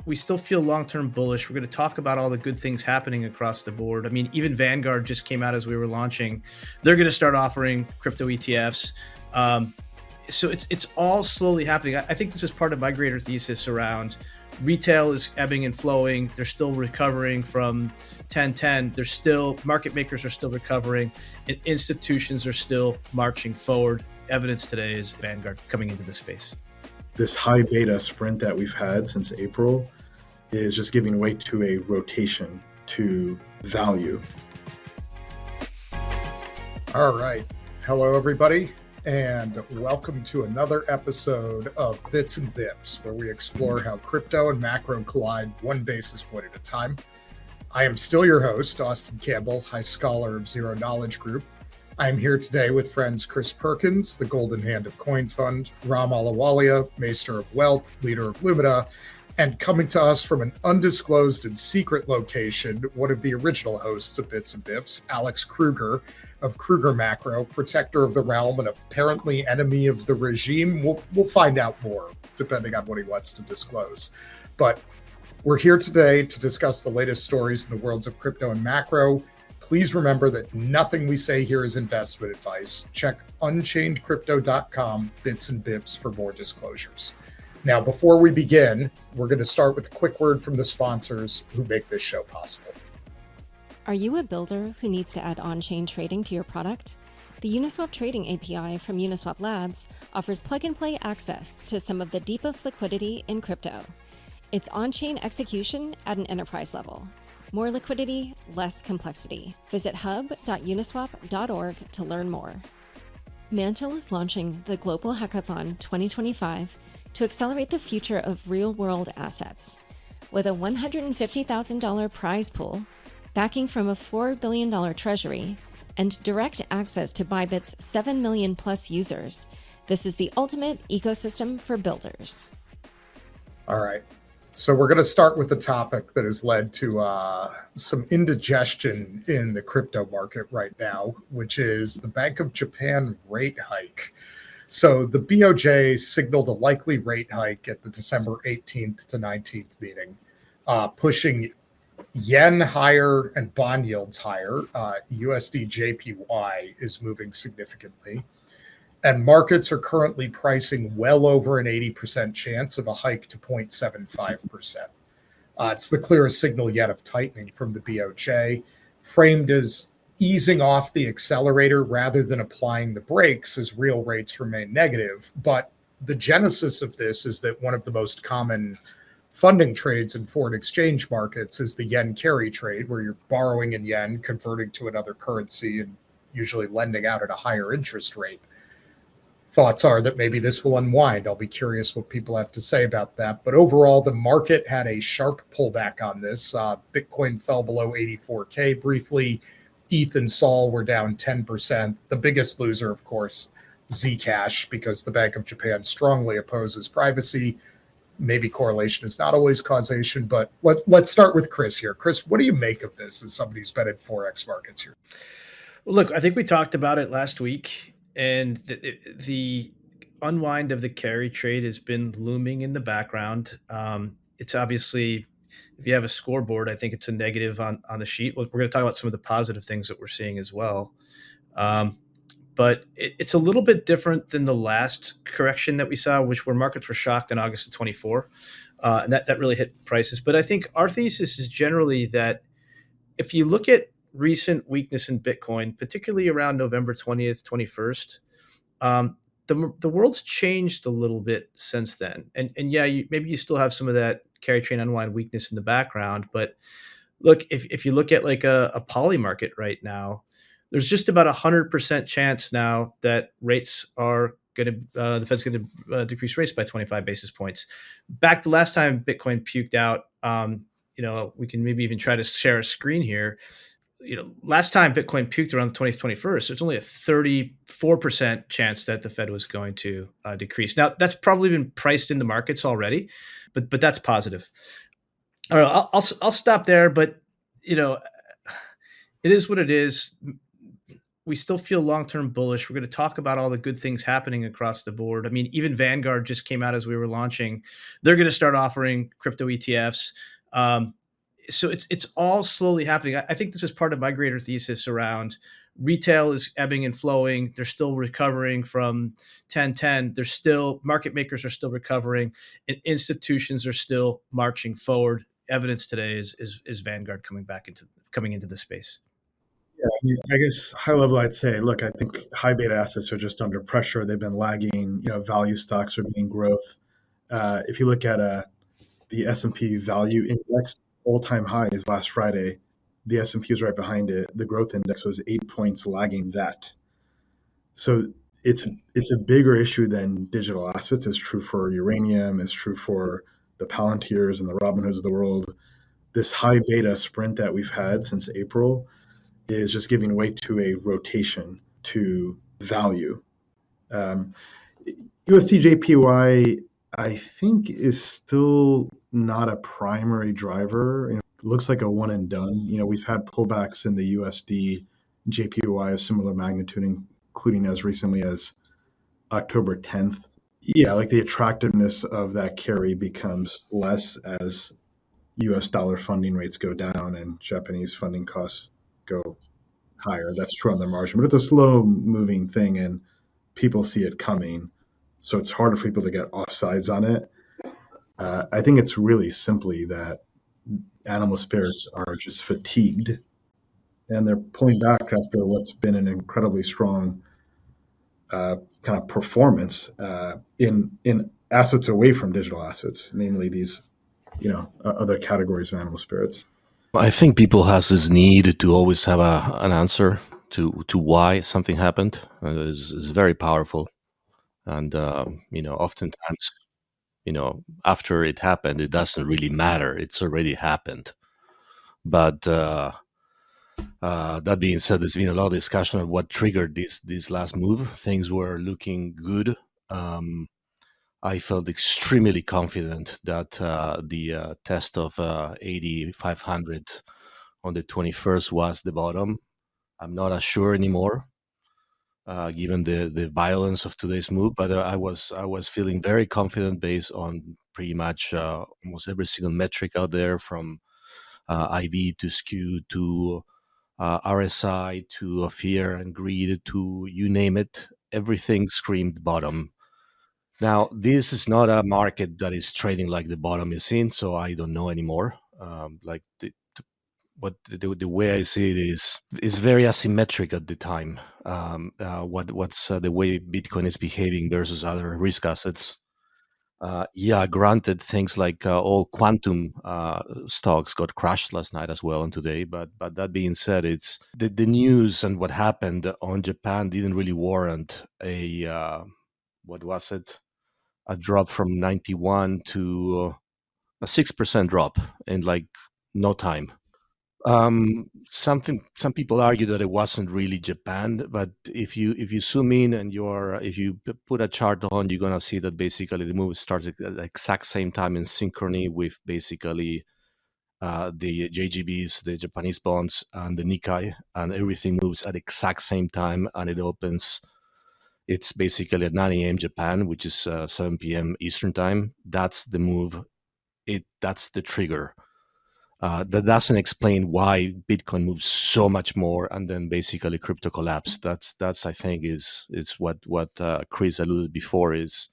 we still feel long-term bullish. We're going to talk about all the good things happening across the board. I mean, even Vanguard just came out as we were launching. They're going to start offering crypto ETFs. So it's all slowly happening. I think this is part of my greater thesis around retail is ebbing and flowing. They're still recovering from 1010. They're still, market makers are still recovering, and institutions are still marching forward. Evidence today is Vanguard coming into the space. This high beta sprint that we've had since April is just giving way to a rotation to value. All right. Hello, everybody, and welcome to another episode of Bits and Bips, where we explore how crypto and macro collide one basis point at a time. I am still your host, Austin Campbell, High Scholar of Zero Knowledge Group. I am here today with friends Chris Perkins, the Golden Hand of Coin Fund, Ram Ahluwalia, Maester of Wealth, leader of Lumina, and coming to us from an undisclosed and secret location, one of the original hosts of Bits and Bips, Alex Kruger of Kruger Macro, protector of the realm and apparently enemy of the regime. We'll find out more, depending on what he wants to disclose. But we're here today to discuss the latest stories in the worlds of crypto and macro. Please remember that nothing we say here is investment advice. Check unchainedcrypto.com, Bits and Bips, for more disclosures. Now, before we begin, we're going to start with a quick word from the sponsors who make this show possible. Are you a builder who needs to add on-chain trading to your product? The Uniswap Trading API from Uniswap Labs offers plug-and-play access to some of the deepest liquidity in crypto. It's on-chain execution at an enterprise level. More liquidity, less complexity. Visit hub.uniswap.org to learn more. Mantle is launching the Global Hackathon 2025 to accelerate the future of real-world assets. With a $150,000 prize pool, backing from a $4 billion treasury, and direct access to Bybit's 7 million plus users, this is the ultimate ecosystem for builders. All right. So we're going to start with a topic that has led to some indigestion in the crypto market right now, which is the Bank of Japan rate hike. So the BOJ signaled a likely rate hike at the December 18th to 19th meeting, pushing yen higher and bond yields higher. USD JPY is moving significantly. And markets are currently pricing well over an 80% chance of a hike to 0.75%. It's the clearest signal yet of tightening from the BOJ, framed as easing off the accelerator rather than applying the brakes as real rates remain negative. But the genesis of this is that one of the most common funding trades in foreign exchange markets is the yen carry trade, where you're borrowing in yen, converting to another currency, and usually lending out at a higher interest rate. Thoughts are that maybe this will unwind. I'll be curious what people have to say about that. But overall, the market had a sharp pullback on this. Bitcoin fell below 84K briefly. ETH and Sol were down 10%. The biggest loser, of course, Zcash, because the Bank of Japan strongly opposes privacy. Maybe correlation is not always causation, but let's start with Chris here. Chris, what do you make of this as somebody who's been in Forex markets here? Well, look, I think we talked about it last week. And the unwind of the carry trade has been looming in the background. It's obviously, if you have a scoreboard, I think it's a negative on the sheet. We're going to talk about some of the positive things that we're seeing as well. But it's a little bit different than the last correction that we saw, where markets were shocked in August of 24. And that really hit prices. But I think our thesis is generally that if you look at recent weakness in Bitcoin, particularly around November 20th, 21st, the world's changed a little bit since then. And yeah, maybe you still have some of that carry chain unwind weakness in the background. But look, if you look at like a poly market right now, there's just about 100% chance now that rates are going to, the Fed's going to decrease rates by 25 basis points. Back to last time Bitcoin puked out, we can maybe even try to share a screen here. Last time Bitcoin puked around the 20th, 21st, there's only a 34% chance that the Fed was going to decrease. Now, that's probably been priced in the markets already, but that's positive. All right, I'll stop there, but, it is what it is. we still feel long-term bullish. We're going to talk about all the good things happening across the board. I mean, even Vanguard just came out as we were launching. They're going to start offering crypto ETFs. Um, so it's all slowly happening. I think this is part of my greater thesis around retail is ebbing and flowing. They're still recovering from 1010. There's still market makers are still recovering, and institutions are still marching forward. Evidence today is Vanguard coming into the space. Yeah, I mean, I guess high level, I'd say, look, I think high beta assets are just under pressure. They've been lagging. Value stocks are being growth. If you look at the S&P Value Index, all-time high is last Friday. The S&P is right behind it. The growth index was 8 points lagging that. So it's a bigger issue than digital assets. It's true for uranium. It's true for the Palantirs and the Robinhoods of the world. This high beta sprint that we've had since April is just giving way to a rotation to value. USDJPY, I think, is still not a primary driver. It looks like a one and done. We've had pullbacks in the USD JPY of similar magnitude, including as recently as October 10th. Yeah, like the attractiveness of that carry becomes less as US dollar funding rates go down and Japanese funding costs go higher. That's true on the margin, but it's a slow moving thing and people see it coming. So it's harder for people to get offsides on it. I think it's really simply that animal spirits are just fatigued and they're pulling back after what's been an incredibly strong kind of performance in assets away from digital assets, namely these other categories of animal spirits. I think people has this need to always have an answer to why something happened. Is very powerful, and oftentimes, after it happened, it doesn't really matter. It's already happened. But that being said, there's been a lot of discussion of what triggered this last move. Things were looking good. I felt extremely confident that the test of 8,500 on the 21st was the bottom. I'm not as sure anymore, given the violence of today's move. But I was feeling very confident based on pretty much almost every single metric out there, from IV to skew to RSI to fear and greed to you name it. Everything screamed bottom. Now, this is not a market that is trading like the bottom is in, so I don't know anymore. The way I see it is very asymmetric at the time. What's the way Bitcoin is behaving versus other risk assets? Granted, things like all quantum stocks got crashed last night as well and today. But that being said, it's the news and what happened on Japan didn't really warrant a what was it? A drop from 91 to a 6% drop in like no time. Some people argue that it wasn't really Japan, but if you zoom in and if you put a chart on, you're gonna see that basically the move starts at the exact same time in synchrony with basically the JGBs, the Japanese bonds, and the Nikkei, and everything moves at the exact same time, and it opens. It's basically at 9 a.m. Japan, which is 7 p.m. Eastern time. That's the move. That's the trigger. That doesn't explain why Bitcoin moves so much more and then basically crypto collapsed. That's I think is what Chris alluded before is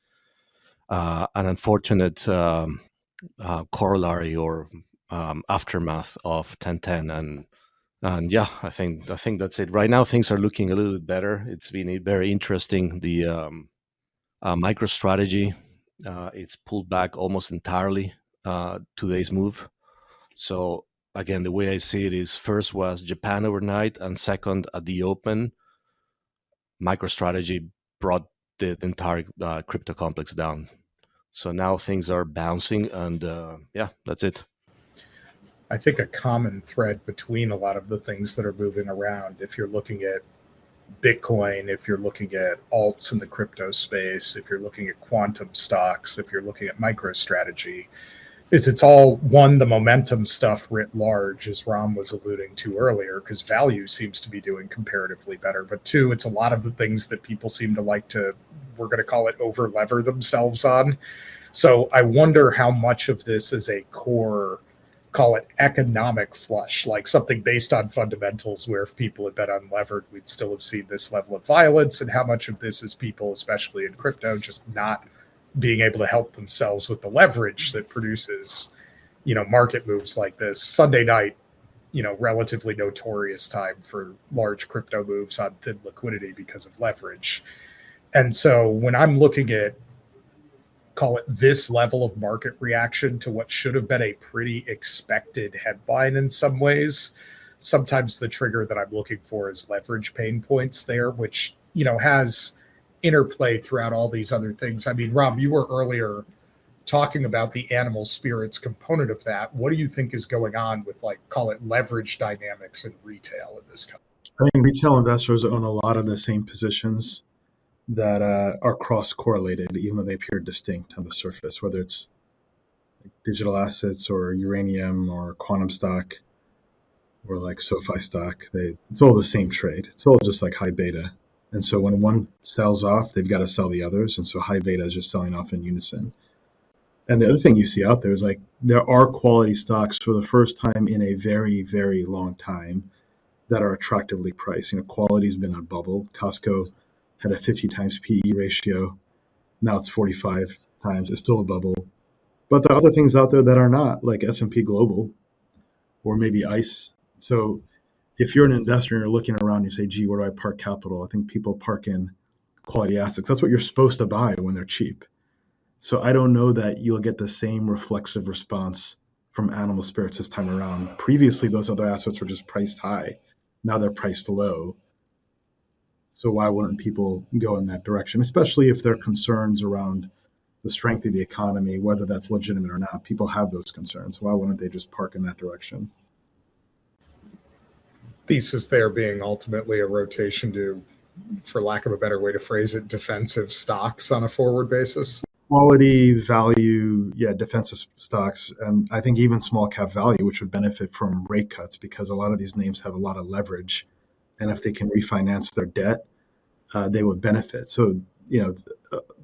an unfortunate corollary or aftermath of 1010 and yeah, I think that's it. Right now, things are looking a little bit better. It's been very interesting. The MicroStrategy, it's pulled back almost entirely today's move. So again, the way I see it is first was Japan overnight, and second at the open, MicroStrategy brought the entire crypto complex down. So now things are bouncing, and yeah, that's it. I think a common thread between a lot of the things that are moving around, if you're looking at Bitcoin, if you're looking at alts in the crypto space, if you're looking at quantum stocks, if you're looking at MicroStrategy, is it's all, one, the momentum stuff writ large, as Ram was alluding to earlier, because value seems to be doing comparatively better. But two, it's a lot of the things that people seem to like to, we're going to call it, over lever themselves on. So I wonder how much of this is a core, call it economic flush, like something based on fundamentals, where if people had been unlevered, we'd still have seen this level of violence, and how much of this is people, especially in crypto, just not being able to help themselves with the leverage that produces, market moves like this. Sunday night, relatively notorious time for large crypto moves on thin liquidity because of leverage. And so when I'm looking at, call it, this level of market reaction to what should have been a pretty expected headline in some ways, sometimes the trigger that I'm looking for is leverage pain points there, which, has interplay throughout all these other things. I mean, Ram, you were earlier talking about the animal spirits component of that. What do you think is going on with, like, call it, leverage dynamics in retail in this country? I think retail investors own a lot of the same positions that are cross-correlated, even though they appear distinct on the surface, whether it's digital assets or uranium or quantum stock or like SoFi stock. It's all the same trade. It's all just like high beta. And so when one sells off, they've got to sell the others. And so high beta is just selling off in unison. And the other thing you see out there is, like, there are quality stocks for the first time in a very, very long time that are attractively priced. Quality's been a bubble. Costco had a 50 times PE ratio. Now it's 45 times. It's still a bubble. But there are other things out there that are not, like S&P Global or maybe ICE. So if you're an investor and you're looking around and you say, gee, where do I park capital? I think people park in quality assets. That's what you're supposed to buy when they're cheap. So I don't know that you'll get the same reflexive response from animal spirits this time around. Previously, those other assets were just priced high. Now they're priced low. So why wouldn't people go in that direction, especially if there are concerns around the strength of the economy, whether that's legitimate or not? People have those concerns. Why wouldn't they just park in that direction? Thesis there being ultimately a rotation to, for lack of a better way to phrase it, defensive stocks on a forward basis. Quality, value, defensive stocks. And I think even small cap value, which would benefit from rate cuts, because a lot of these names have a lot of leverage. And if they can refinance their debt, they would benefit. So,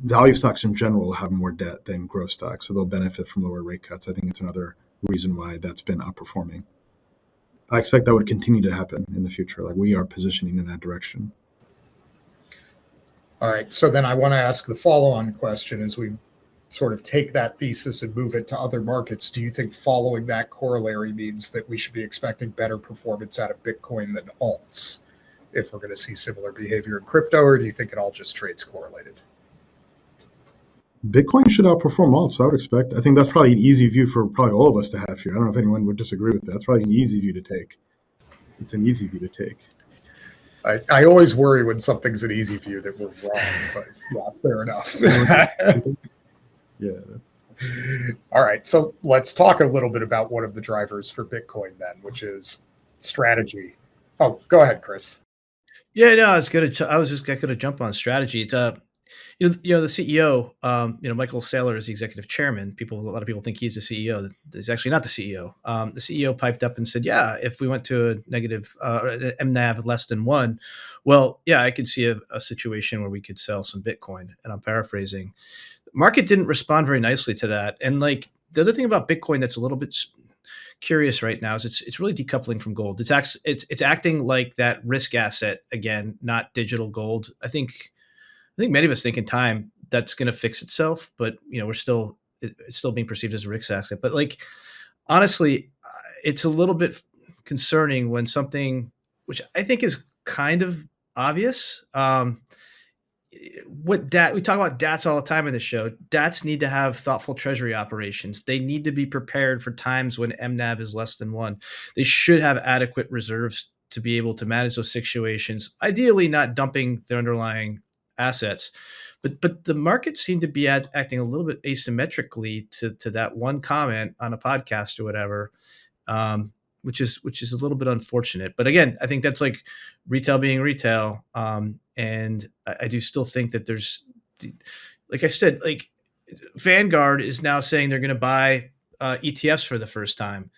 value stocks in general have more debt than growth stocks. So they'll benefit from lower rate cuts. I think it's another reason why that's been outperforming. I expect that would continue to happen in the future. Like, we are positioning in that direction. All right. So then I want to ask the follow-on question as we sort of take that thesis and move it to other markets. Do you think following that corollary means that we should be expecting better performance out of Bitcoin than alts if we're going to see similar behavior in crypto, or do you think it all just trades correlated? Bitcoin should outperform alts, I would expect. I think that's probably an easy view for probably all of us to have here. I don't know if anyone would disagree with that. That's probably an easy view to take. It's an easy view to take. I always worry when something's an easy view that we're wrong, but yeah, fair enough. Yeah. All right. So let's talk a little bit about one of the drivers for Bitcoin then, which is strategy. Oh, go ahead, Chris. Yeah, no, I was going to jump on strategy. It's the CEO, Michael Saylor is the executive chairman. A lot of people think he's the CEO. He's actually not the CEO. The CEO piped up and said, yeah, if we went to a negative MNAV less than 1, well, yeah, I could see a situation where we could sell some Bitcoin. And I'm paraphrasing. The market didn't respond very nicely to that. And like, the other thing about Bitcoin that's a little bit curious right now is it's really decoupling from gold. It's acting like that risk asset again, not digital gold. I think many of us think in time that's going to fix itself, but it's still being perceived as a risk asset. But like, honestly, it's a little bit concerning when something, which I think is kind of obvious. We talk about DATs all the time in the show. DATs need to have thoughtful treasury operations. They need to be prepared for times when MNAV is less than 1. They should have adequate reserves to be able to manage those situations. Ideally, not dumping their underlying assets, but the market seemed to be acting a little bit asymmetrically to that one comment on a podcast or whatever, which is a little bit unfortunate. But again, I think that's like retail being retail, and I do still think that there's, like I said, like Vanguard is now saying they're going to buy ETFs for the first time.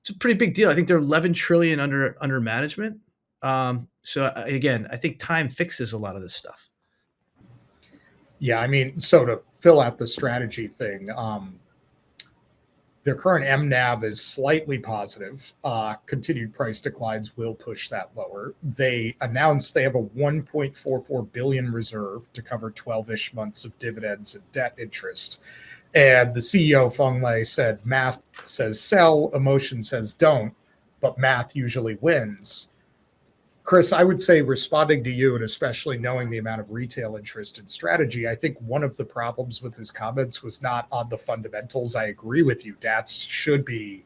It's a pretty big deal. I think they're 11 trillion under management. So again, I think time fixes a lot of this stuff. Yeah, I mean, so to fill out the strategy thing, their current MNAV is slightly positive. Continued price declines will push that lower. They announced they have a 1.44 billion reserve to cover 12-ish months of dividends and debt interest. And the CEO, Feng Lei, said math says sell, emotion says don't, but math usually wins. Chris, I would say, responding to you, and especially knowing the amount of retail interest in strategy, I think one of the problems with his comments was not on the fundamentals. I agree with you. DATs should be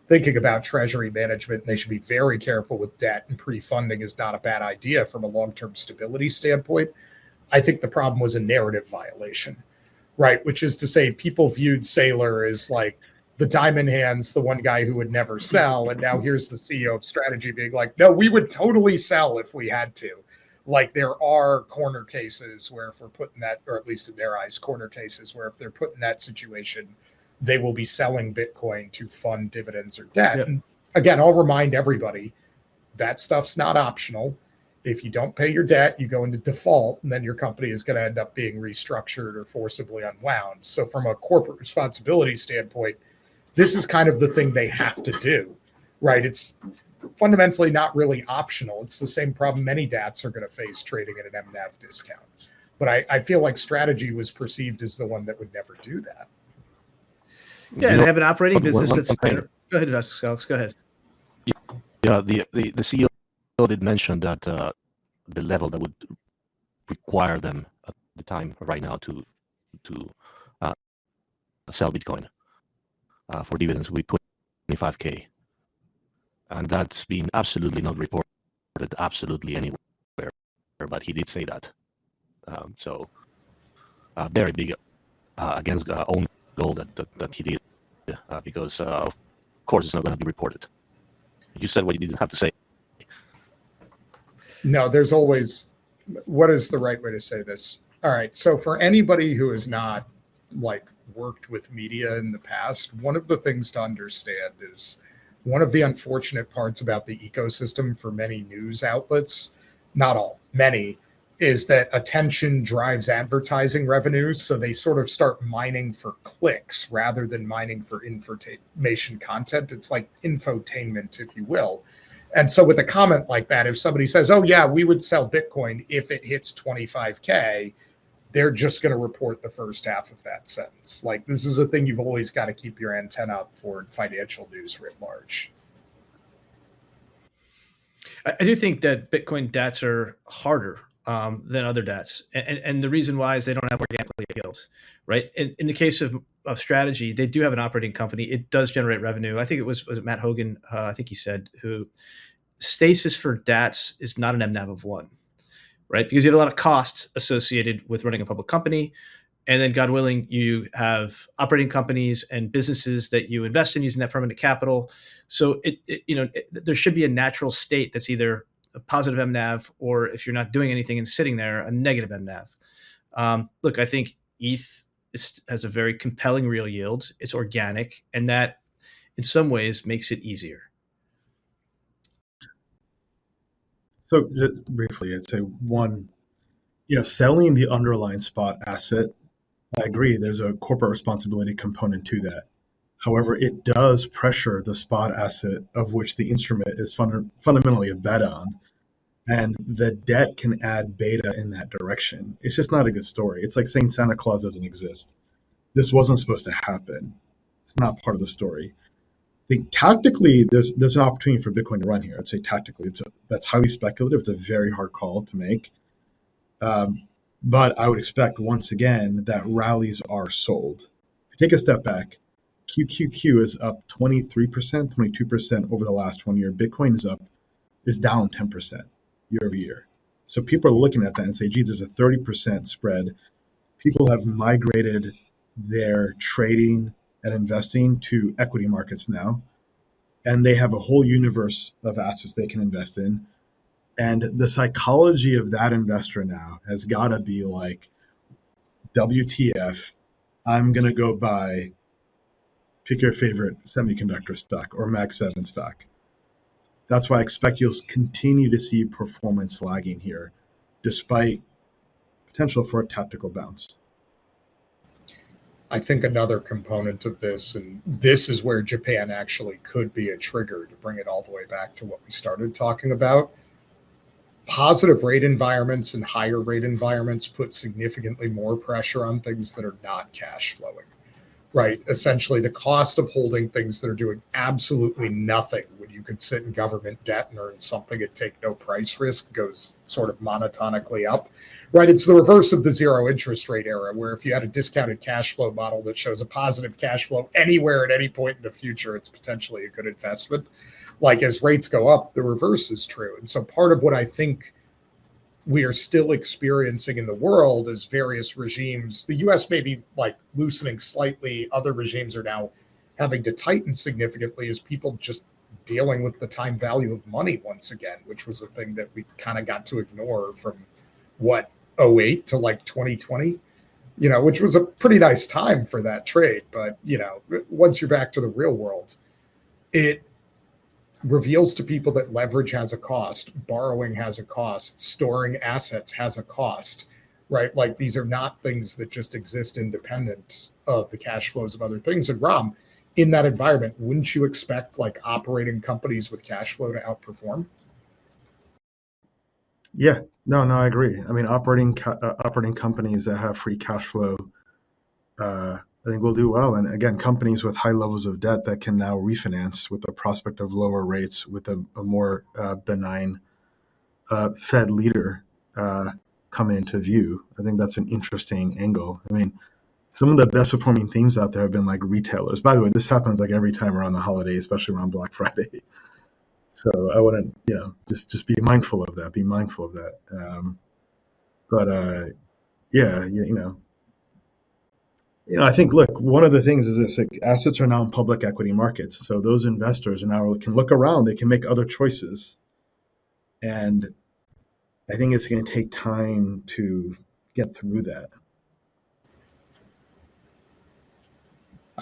thinking about treasury management. They should be very careful with debt, and pre-funding is not a bad idea from a long-term stability standpoint. I think the problem was a narrative violation, right? Which is to say, people viewed Saylor as like the diamond hands, the one guy who would never sell. And now here's the CEO of strategy being like, no, we would totally sell if we had to. Like, there are corner cases where if we're putting that, or at least in their eyes, corner cases where if they're put in that situation, they will be selling Bitcoin to fund dividends or debt. Yep. And again, I'll remind everybody that stuff's not optional. If you don't pay your debt, you go into default, and then your company is going to end up being restructured or forcibly unwound. So from a corporate responsibility standpoint, this is kind of the thing they have to do, right? It's fundamentally not really optional. It's the same problem many DATs are going to face trading at an MNAV discount. But I feel like strategy was perceived as the one that would never do that. Yeah, they have an operating business that's... Go ahead, Alex. Go ahead. Yeah, the CEO did mention that the level that would require them at the time right now to sell Bitcoin for dividends would be 25K. And that's been absolutely not reported absolutely anywhere, but he did say that. So very big against own goal that he did, because of course it's not going to be reported. You said what you didn't have to say. No, there's always, what is the right way to say this? All right, so for anybody who has not like worked with media in the past, one of the things to understand is one of the unfortunate parts about the ecosystem for many news outlets, not all, many, is that attention drives advertising revenues. So they sort of start mining for clicks rather than mining for information content. It's like infotainment, if you will. And so with a comment like that, if somebody says, oh yeah, we would sell Bitcoin if it hits 25K, they're just going to report the first half of that sentence. Like, this is a thing you've always got to keep your antenna up for in financial news writ large. I do think that Bitcoin DATs are harder than other DATs. And the reason why is they don't have organically yields, right? In the case of strategy, they do have an operating company. It does generate revenue. I think it was it Matt Hogan, I think he said, who stasis for DATs is not an MNAV of 1. Right? Because you have a lot of costs associated with running a public company. And then, God willing, you have operating companies and businesses that you invest in using that permanent capital. So there should be a natural state that's either a positive MNAV, or if you're not doing anything and sitting there, a negative MNAV. Look, I think ETH has a very compelling real yield. It's organic, and that in some ways makes it easier. So just briefly, I'd say one, selling the underlying spot asset, I agree, there's a corporate responsibility component to that. However, it does pressure the spot asset of which the instrument is fundamentally a bet on. And the debt can add beta in that direction. It's just not a good story. It's like saying Santa Claus doesn't exist. This wasn't supposed to happen. It's not part of the story. I think tactically, there's an opportunity for Bitcoin to run here. I'd say tactically, that's highly speculative. It's a very hard call to make. But I would expect, once again, that rallies are sold. If you take a step back, QQQ is up 23%, 22% over the last 1 year. Bitcoin is down 10% year over year. So people are looking at that and say, geez, there's a 30% spread. People have migrated their trading and investing to equity markets now, and they have a whole universe of assets they can invest in. And the psychology of that investor now has got to be like, WTF, I'm going to go buy Pick your favorite semiconductor stock or Mag 7 stock. That's why I expect you'll continue to see performance lagging here, despite potential for a tactical bounce. I think another component of this, and this is where Japan actually could be a trigger to bring it all the way back to what we started talking about. Positive rate environments and higher rate environments put significantly more pressure on things that are not cash flowing, right? Essentially, the cost of holding things that are doing absolutely nothing when you could sit in government debt and earn something and take no price risk goes sort of monotonically up, right? It's the reverse of the zero interest rate era, where if you had a discounted cash flow model that shows a positive cash flow anywhere at any point in the future, it's potentially a good investment. Like as rates go up, the reverse is true. And so part of what I think we are still experiencing in the world is various regimes. The US may be like loosening slightly. Other regimes are now having to tighten significantly as people just dealing with the time value of money once again, which was a thing that we kind of got to ignore from what, 08 to like 2020, which was a pretty nice time for that trade. But, once you're back to the real world, it reveals to people that leverage has a cost, borrowing has a cost, storing assets has a cost, right? Like these are not things that just exist independent of the cash flows of other things. And Ram, in that environment, wouldn't you expect like operating companies with cash flow to outperform? Yeah, no, I agree. I mean, operating companies that have free cash flow, I think will do well. And again, companies with high levels of debt that can now refinance with the prospect of lower rates with a more benign Fed leader coming into view. I think that's an interesting angle. I mean, some of the best performing themes out there have been like retailers. By the way, this happens like every time around the holiday, especially around Black Friday. So I wouldn't, just be mindful of that. Be mindful of that. I think, look, one of the things is this: like, assets are now in public equity markets, so those investors are now can look around. They can make other choices, and I think it's going to take time to get through that.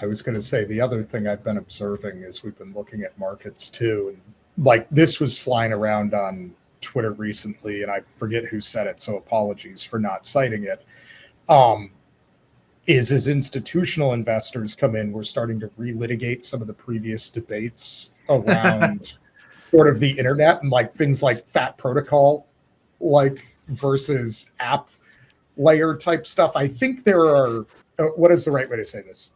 I was going to say the other thing I've been observing is we've been looking at markets too, and like this was flying around on Twitter recently, and I forget who said it, so apologies for not citing it. Is as institutional investors come in, we're starting to relitigate some of the previous debates around sort of the internet and like things like fat protocol, like versus app layer type stuff. I think there are, what is the right way to say this?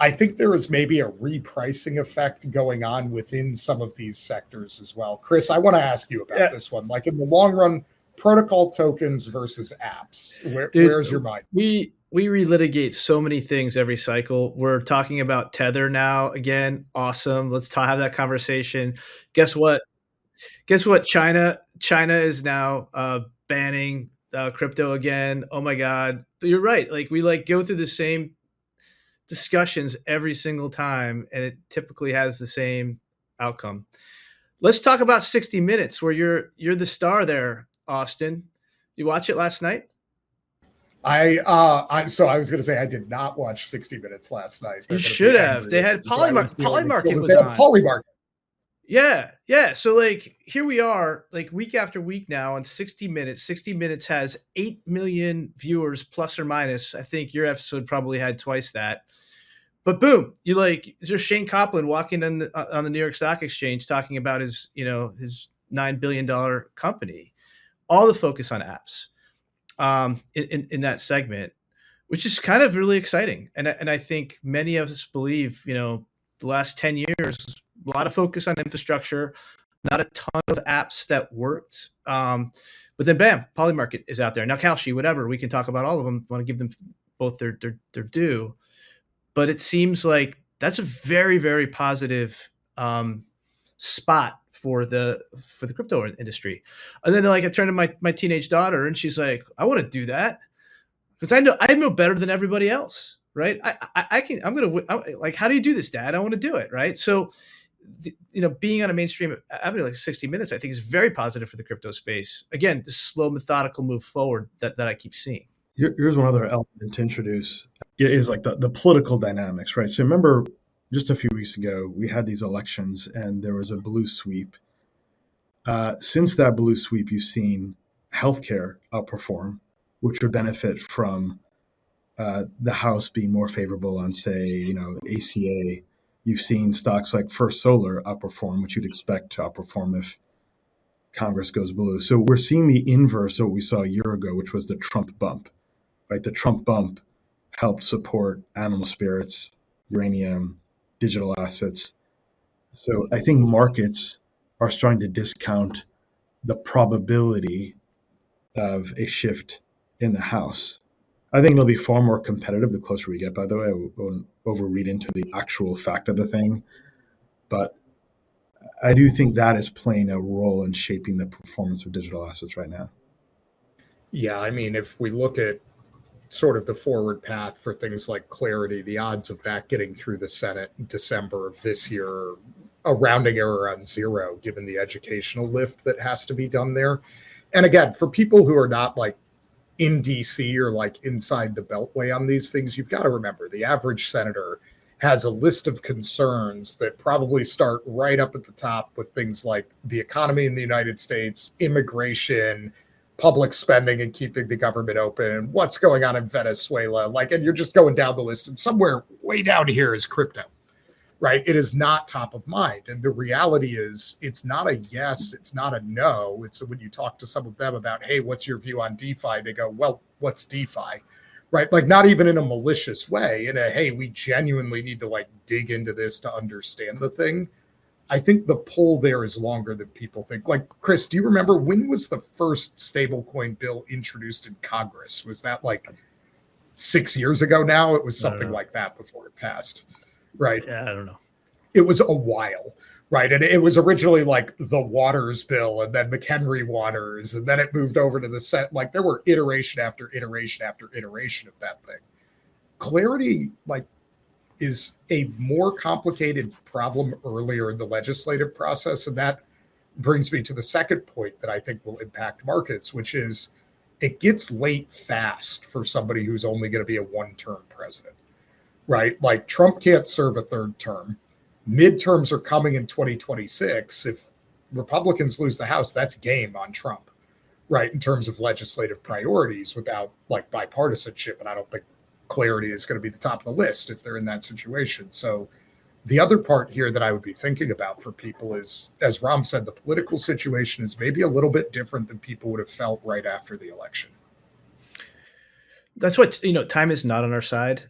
I think there is maybe a repricing effect going on within some of these sectors as well. Chris, I want to ask you about this one. Like in the long run, protocol tokens versus apps. Where's your mind? We relitigate so many things every cycle. We're talking about Tether now again. Awesome. Let's have that conversation. Guess what? China is now banning crypto again. Oh my God. But you're right. Like we go through the same discussions every single time, and it typically has the same outcome. Let's talk about 60 Minutes, where you're the star there, Austin. You watch it last night? So I was going to say I did not watch 60 Minutes last night. You should have. They had Polymarket was on. Polymarket. Yeah. So like here we are, like week after week now on 60 Minutes. 60 Minutes has 8 million viewers plus or minus. I think your episode probably had twice that. But boom, there's Shane Copland walking on the New York Stock Exchange talking about his $9 billion company. All the focus on apps. In that segment, which is kind of really exciting. And I think many of us believe, the last 10 years, a lot of focus on infrastructure, not a ton of apps that worked. But then bam, Polymarket is out there. Now Kalshi, whatever, we can talk about all of them. I want to give them both their due. But it seems like that's a very, very positive spot for the crypto industry. And then I turned to my teenage daughter and she's like, I want to do that because I know better than everybody else. Right. How do you do this, Dad? I want to do it. Right. So, being on a mainstream avenue like 60 Minutes, I think is very positive for the crypto space. Again, the slow, methodical move forward that I keep seeing. Here's one other element to introduce. It is like the political dynamics, right? So remember just a few weeks ago, we had these elections and there was a blue sweep. Since that blue sweep, you've seen healthcare outperform, which would benefit from the House being more favorable on, say, ACA. You've seen stocks like First Solar outperform, which you'd expect to outperform if Congress goes blue. So we're seeing the inverse of what we saw a year ago, which was the Trump bump, right? The Trump bump helped support animal spirits, uranium, digital assets. So I think markets are starting to discount the probability of a shift in the House. I think it'll be far more competitive the closer we get, by the way. I won't overread into the actual fact of the thing. But I do think that is playing a role in shaping the performance of digital assets right now. Yeah, I mean, if we look at sort of the forward path for things like Clarity, the odds of that getting through the Senate in December of this year are a rounding error on zero, given the educational lift that has to be done there. And again, for people who are not like in DC or like inside the Beltway on these things, you've got to remember the average senator has a list of concerns that probably start right up at the top with things like the economy in the United States, immigration, public spending and keeping the government open, and what's going on in Venezuela. And you're just going down the list, and somewhere way down here is crypto, right? It is not top of mind. And the reality is it's not a yes, it's not a no. It's when you talk to some of them about, hey, what's your view on DeFi? They go, well, what's DeFi? Right? Not even in a malicious way, in a, hey, we genuinely need to dig into this to understand the thing. I think the pull there is longer than people think. Chris, do you remember when was the first stablecoin bill introduced in Congress? Was that 6 years ago now? It was something like that before it passed, right? Yeah, I don't know. It was a while, right? And it was originally the Waters bill, and then McHenry Waters, and then it moved over to the Senate. There were iteration after iteration after iteration of that thing. Clarity, is a more complicated problem earlier in the legislative process. And that brings me to the second point that I think will impact markets, which is it gets late fast for somebody who's only going to be a one-term president, right? Trump can't serve a third term. Midterms are coming in 2026. If Republicans lose the House, that's game on Trump, right? In terms of legislative priorities without bipartisanship. And I don't think Clarity is going to be the top of the list if they're in that situation. So the other part here that I would be thinking about for people is, as Ram said, the political situation is maybe a little bit different than people would have felt right after the election. That's what, time is not on our side.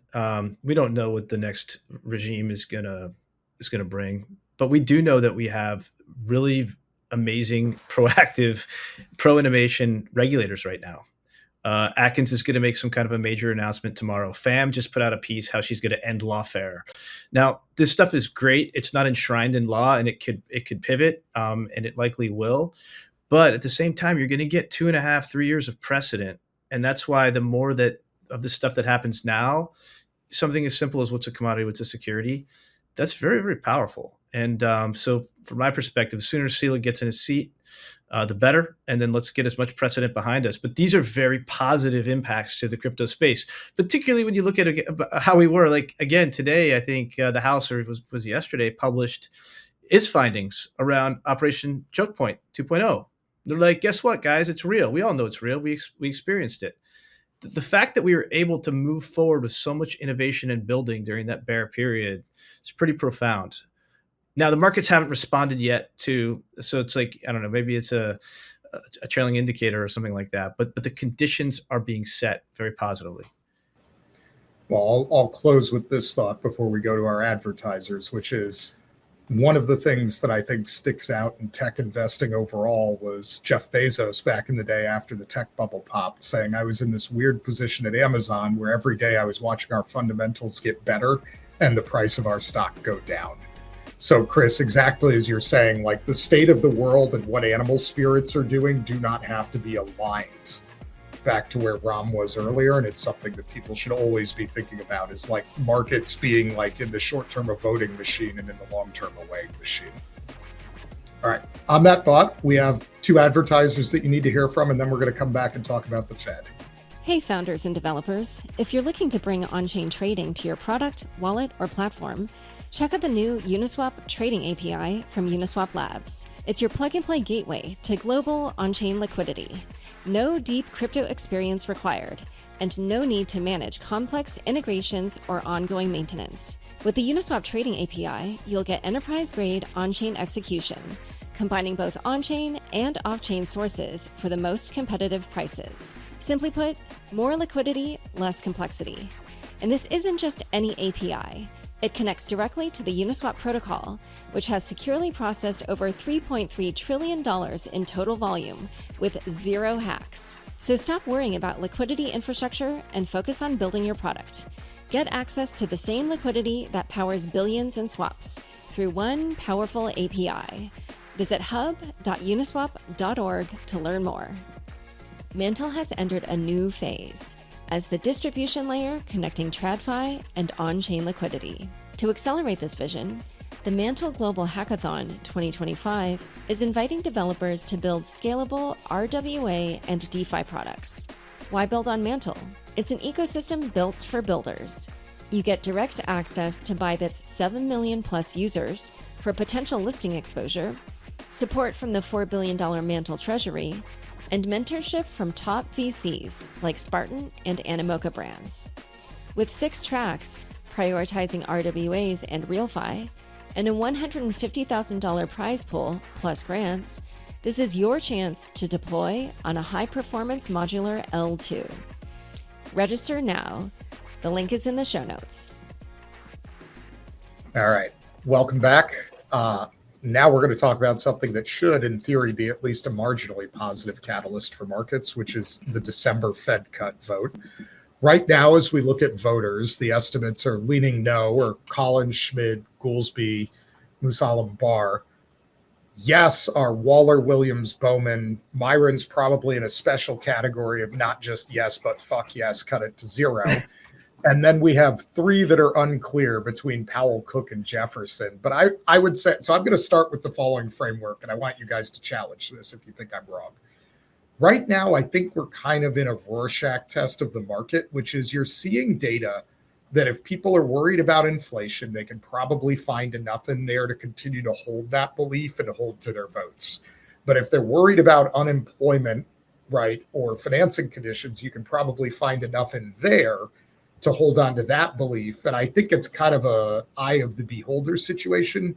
We don't know what the next regime is gonna bring, but we do know that we have really amazing, proactive, pro-innovation regulators right now. Atkins is going to make some kind of a major announcement tomorrow. FAM just put out a piece how she's going to end lawfare. Now, this stuff is great. It's not enshrined in law, and it could pivot, and it likely will. But at the same time, you're going to get 2.5, 3 years of precedent, and that's why the more that of the stuff that happens now, something as simple as what's a commodity, what's a security, that's very, very powerful. And so, from my perspective, the sooner Sela gets in his seat, the better, and then let's get as much precedent behind us. But these are very positive impacts to the crypto space, particularly when you look at how we were. Again, today, I think the House, or it was yesterday, published its findings around Operation Choke Point 2.0. They're like, guess what, guys? It's real. We all know it's real. We experienced it. The fact that we were able to move forward with so much innovation and building during that bear period is pretty profound. Now, the markets haven't responded yet so it's I don't know, maybe it's a trailing indicator or something like that, but the conditions are being set very positively. Well, I'll close with this thought before we go to our advertisers, which is one of the things that I think sticks out in tech investing overall was Jeff Bezos back in the day after the tech bubble popped, saying I was in this weird position at Amazon where every day I was watching our fundamentals get better and the price of our stock go down. So, Chris, exactly as you're saying, the state of the world and what animal spirits are doing do not have to be aligned back to where Ram was earlier. And it's something that people should always be thinking about is markets being in the short term a voting machine and in the long term a weighing machine. All right. On that thought, we have two advertisers that you need to hear from, and then we're going to come back and talk about the Fed. Hey, founders and developers. If you're looking to bring on-chain trading to your product, wallet, or platform, Check out the new Uniswap Trading API from Uniswap Labs. It's your plug-and-play gateway to global on-chain liquidity. No deep crypto experience required, and no need to manage complex integrations or ongoing maintenance. With the Uniswap Trading API, you'll get enterprise-grade on-chain execution, combining both on-chain and off-chain sources for the most competitive prices. Simply put, more liquidity, less complexity. And this isn't just any API. It connects directly to the Uniswap protocol, which has securely processed over $3.3 trillion in total volume with 0 hacks. So stop worrying about liquidity infrastructure and focus on building your product. Get access to the same liquidity that powers billions in swaps through one powerful API. Visit hub.uniswap.org to learn more. Mantle has entered a new phase as the distribution layer connecting TradFi and on-chain liquidity. To accelerate this vision, the Mantle Global Hackathon 2025 is inviting developers to build scalable RWA and DeFi products. Why build on Mantle? It's an ecosystem built for builders. You get direct access to Bybit's 7 million plus users for potential listing exposure, support from the $4 billion Mantle treasury, and mentorship from top VCs like Spartan and Animoca brands. With 6 tracks prioritizing RWAs and RealFi, and a $150,000 prize pool plus grants, this is your chance to deploy on a high-performance modular L2. Register now. The link is in the show notes. All right, welcome back. Now we're going to talk about something that should, in theory, be at least a marginally positive catalyst for markets, which is the December Fed cut vote. Right now, as we look at voters, the estimates are leaning no, or Collins, Schmid, Goolsby, Musalam Barr. Yes, are Waller, Williams, Bowman. Myron's probably in a special category of not just yes, but fuck yes, cut it to 0. And then we have 3 that are unclear between Powell, Cook, and Jefferson. But I would say, so I'm going to start with the following framework, and I want you guys to challenge this if you think I'm wrong. Right now, I think we're kind of in a Rorschach test of the market, which is you're seeing data that if people are worried about inflation, they can probably find enough in there to continue to hold that belief and hold to their votes. But if they're worried about unemployment, right, or financing conditions, you can probably find enough in there to hold on to that belief. And I think it's kind of a eye of the beholder situation.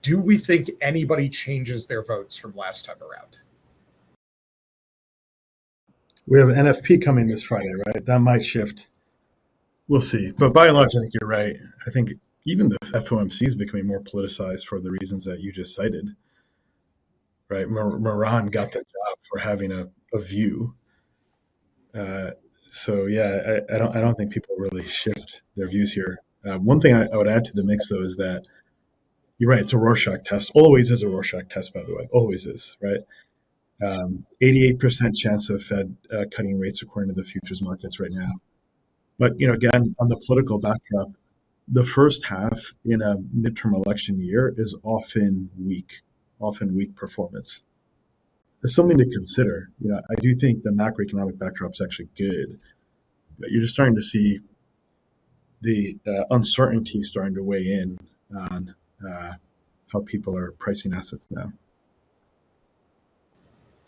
Do we think anybody changes their votes from last time around? We have NFP coming this Friday, right? That might shift. We'll see. But by and large, I think you're right. I think even the FOMC is becoming more politicized for the reasons that you just cited, right? Moran got the job for having a view. So yeah, I don't think people really shift their views here. One thing I would add to the mix though is that you're right. It's a Rorschach test. Always is a Rorschach test, by the way. Always is, right? 88% chance of Fed cutting rates according to the futures markets right now. But again, on the political backdrop, the first half in a midterm election year is often weak performance. There's something to consider. I do think the macroeconomic backdrop is actually good, but you're just starting to see the uncertainty starting to weigh in on how people are pricing assets now.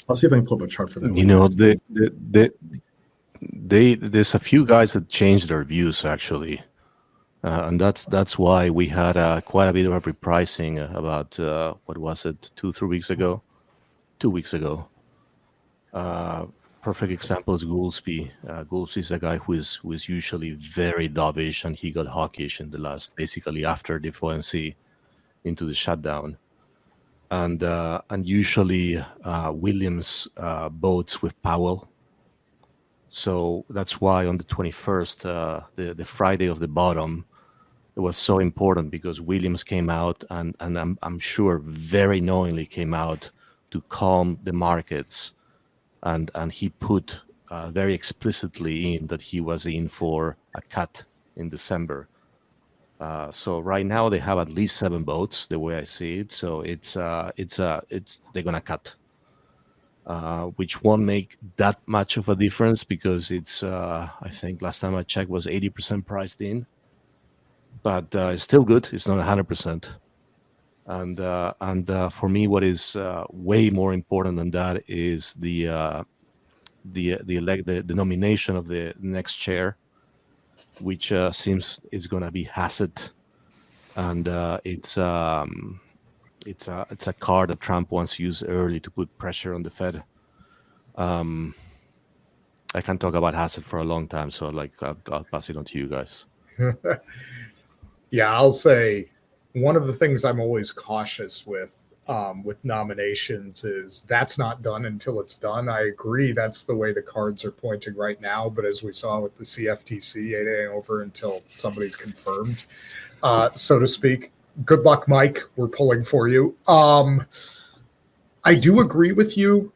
I'll see if I can pull up a chart for that. There's a few guys that changed their views actually, and that's why we had quite a bit of a repricing about what was it, 2 weeks ago. 2 weeks ago. Perfect example is Goolsby. Goolsby is a guy who is usually very dovish, and he got hawkish in the last, basically after the FOMC into the shutdown. And usually Williams votes with Powell. So that's why on the 21st, the Friday of the bottom, it was so important because Williams came out and I'm sure very knowingly came out to calm the markets, and he put very explicitly in that he was in for a cut in December. So right now they have at least 7 votes, the way I see it. So it's they're gonna cut, which won't make that much of a difference because it's I think last time I checked was 80% priced in. but it's still good. It's not 100%. And for me, what is way more important than that is the nomination of the next chair, which seems is going to be Hassett, and it's a card that Trump wants to use early to put pressure on the Fed. I can talk about Hassett for a long time, so I'll pass it on to you guys. Yeah, I'll say one of the things I'm always cautious with nominations is that's not done until it's done. I agree that's the way the cards are pointing right now, but as we saw with the CFTC, it ain't over until somebody's confirmed, so to speak. Good luck, Mike. We're pulling for you. I do agree with you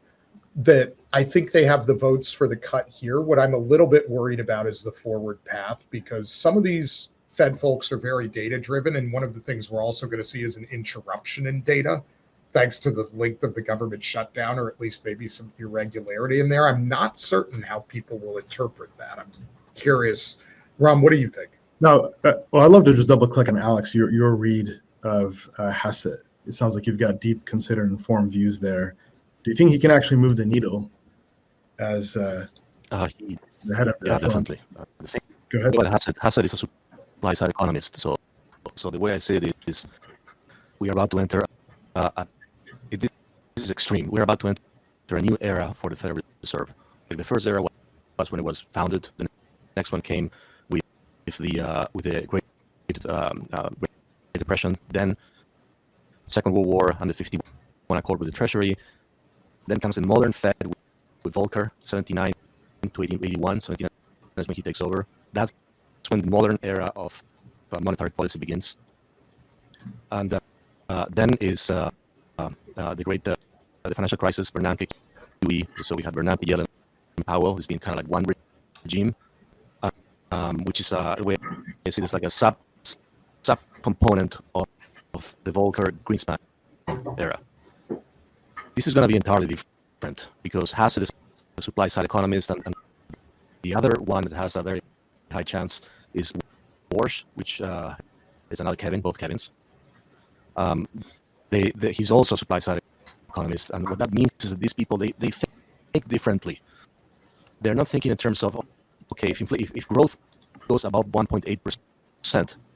that I think they have the votes for the cut here. What I'm a little bit worried about is the forward path, because some of these Fed folks are very data driven. And one of the things we're also going to see is an interruption in data, thanks to the length of the government shutdown, or at least maybe some irregularity in there. I'm not certain how people will interpret that. I'm curious. Ram, what do you think? No, well, I'd love to just double click on Alex, your read of Hassett. It sounds like you've got deep, considered, informed views there. Do you think he can actually move the needle as the head of the yeah, fund? definitely. Go ahead. But Hassett is a supply side economist, so the way I say it is, we are about to enter. This is extreme. We're about to enter a new era for the Federal Reserve. Like the first era was when it was founded. The next one came with the Great Depression. Then Second World War and the 51 Accord with the Treasury. Then comes the modern Fed with Volcker, 79 to 1881. 79 is when he takes over. That's when the modern era of monetary policy begins. And then is the great the financial crisis, Bernanke, QE. So we had Bernanke, Yellen, and Powell. It's been kind of like one regime, which is a way I see this like a sub component of the Volcker Greenspan era. This is going to be entirely different because Hassett is a supply side economist, and the other one that has a very high chance is Warsh, which is another Kevin, both Kevins. He's also a supply side economist, and what that means is that these people they think differently. They're not thinking in terms of, okay, if growth goes above 1.8%,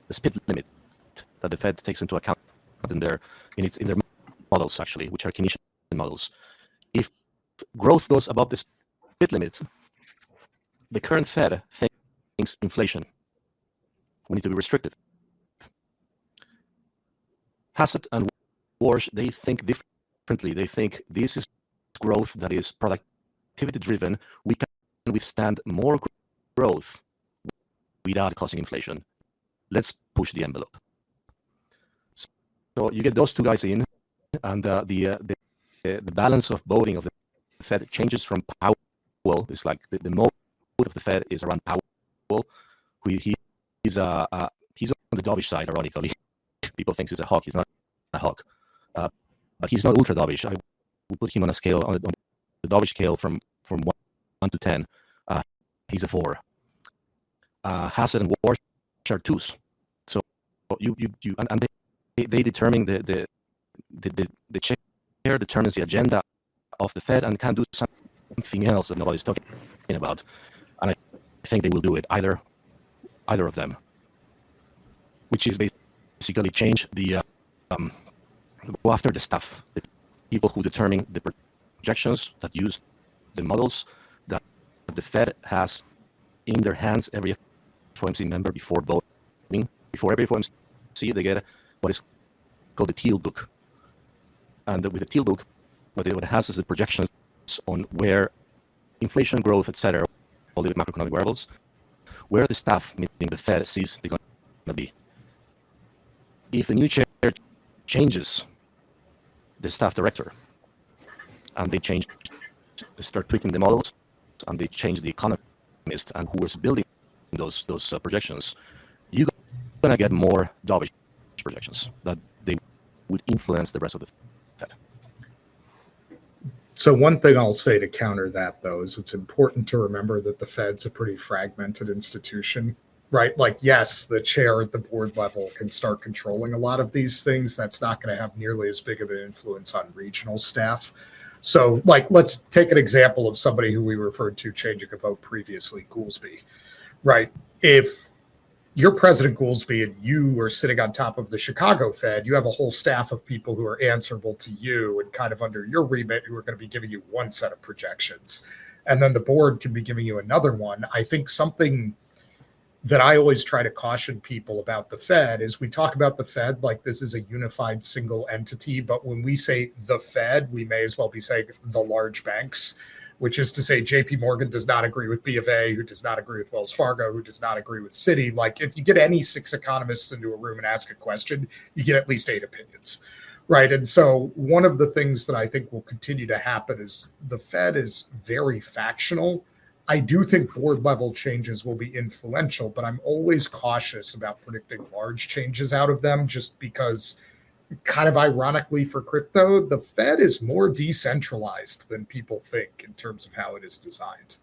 the split limit that the Fed takes into account in their models, actually, which are Keynesian models. If growth goes above the split limit, the current Fed thinks inflation will need to be restricted. Hassett and Warsh, they think differently. They think this is growth that is productivity driven. We can withstand more growth without causing inflation. Let's push the envelope. So you get those two guys in, and the balance of voting of the Fed changes from Powell. It's like the mode of the Fed is around Powell. He's on the dovish side, ironically. People think he's a hawk. He's not a hawk, but he's not ultra dovish. I would put him on a scale on the dovish scale from 1 to 10. He's a 4. Hassett and Warsh are 2s. So you and they determine the chair determines the agenda of the Fed and can do something else that nobody's talking about. And I think they will do it, either of them, which is basically change the go after the stuff, the people who determine the projections that use the models that the Fed has in their hands. Every FOMC member before voting, before every FOMC, they get what is called the Teal Book. And with the Teal Book, what it has is the projections on where inflation, growth, etc., all the macroeconomic variables, where the staff, meaning the Fed, sees they're going to be. If the new chair changes the staff director, and they start tweaking the models, and they change the economist and who is building those projections, you're going to get more dovish projections that they would influence the rest of the Fed. So one thing I'll say to counter that, though, is it's important to remember that the Fed's a pretty fragmented institution. right? Like, yes, the chair at the board level can start controlling a lot of these things. That's not going to have nearly as big of an influence on regional staff. So, like, let's take an example of somebody who we referred to changing a vote previously, Goolsby, right? If you're President Goolsby and you are sitting on top of the Chicago Fed, you have a whole staff of people who are answerable to you and kind of under your remit who are going to be giving you one set of projections. And then the board can be giving you another one. I think something that I always try to caution people about the Fed is we talk about the Fed like this is a unified single entity. But when we say the Fed, we may as well be saying the large banks, which is to say JP Morgan does not agree with B of A, who does not agree with Wells Fargo, who does not agree with Citi. Like if you get any 6 economists into a room and ask a question, you get at least 8 opinions, right? And so one of the things that I think will continue to happen is the Fed is very factional. I do think board level changes will be influential, but I'm always cautious about predicting large changes out of them just because, kind of ironically for crypto, the Fed is more decentralized than people think in terms of how it is designed.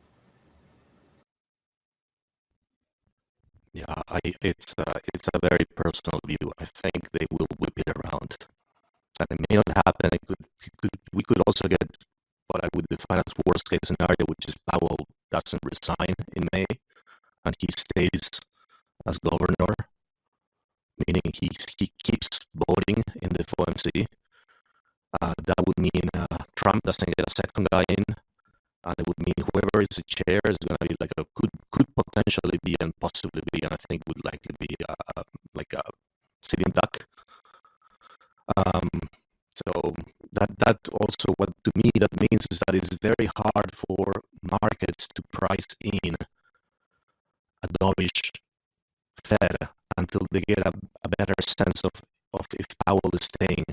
Yeah, it's a very personal view. I think they will whip it around, and it may not happen. We could also get what I would define as worst case scenario, which is Powell doesn't resign in May and he stays as governor, meaning he keeps voting in the FOMC. That would mean Trump doesn't get a second guy in, and it would mean whoever is the chair is going to be like could potentially be and possibly be, and I think would likely be like a sitting duck. So that also what to me that means is that it's very hard for markets to price in a dovish Fed until they get a better sense of if Powell is staying